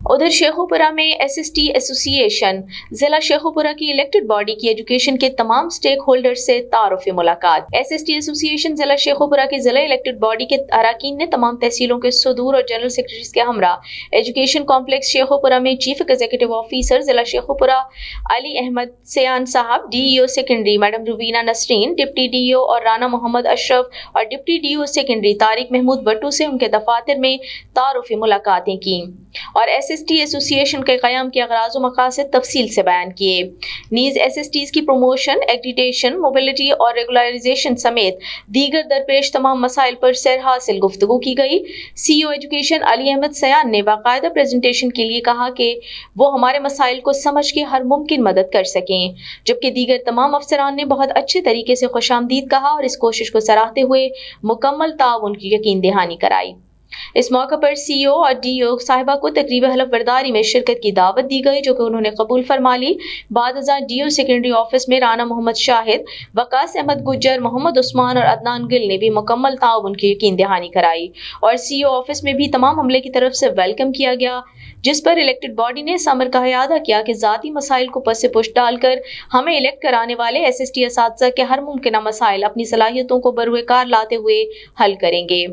उधर शेखुपुरा में SST association जिला शेखुपुरा की इलेक्टेड बॉडी की एजुकेशन के तमाम स्टेक होल्डर से तारुफी मुलाकात। SST एसोसिएशन जिला शेखुपुरा की जिला इलेक्टेड बॉडी के अरकान ने तमाम तहसीलों के सदूर और जनरल सेक्रेटरीज के हमरा एजुकेशन कॉम्प्लेक्स शेखुपुरा में चीफ एग्जीक्यूटिव ऑफिसर जिला शेखुपुरा अली अहमद सयान साहब, DEO secondary madam Rubina Nasreen, deputy DEO और राना मोहम्मद अशरफ और deputy DEO secondary Tariq Mahmood Bhattu से उनके दफातर में तारुफी मुलाकातें की और SST एसोसिएशन के क़याम के अगराज़ व मक़ासद तफसील से बयान किए। नीज़ SSTs की प्रमोशन, एक्रीडिटेशन, मोबिलिटी और रेगुलराइजेशन समेत दीगर दरपेश तमाम मसाइल पर सैर हासिल गुफ्तगू की गई। CEO एजुकेशन अली अहमद सयान ने बाकायदा प्रेजेंटेशन के लिए कहा कि वो हमारे मसाइल को समझ के हर मुमकिन मदद कर सकें, जबकि दीगर तमाम अफसरान ने बहुत अच्छे तरीके से खुशामदीद कहा और इस कोशिश को सराहते हुए मुकम्मल ताउन की यकीन दहानी कराई। इस मौके पर CEO और DEO साहिबा को तकरीब हलफ बरदारी में शिरकत की दावत दी गई, जो कि उन्होंने कबूल फरमा ली। बाद DEO सेकेंडरी ऑफिस में राना मोहम्मद शाहिद, वकास अहमद गुज्जर, मोहम्मद उस्मान और अदनान गिल ने भी मुकम्मल ताउन की यकीन दहानी कराई और CEO ऑफिस में भी तमाम अमले की तरफ से वेलकम किया गया, जिस पर इलेक्टेड बॉडी ने इस अमर का इयादा किया कि ज़ाती मसाइल को पस पुश डालकर हमें इलेक्ट कराने वाले SST असातिज़ा के हर मुमकिन मसाइल अपनी सलाहियतों को बरूए कार लाते हुए हल करेंगे।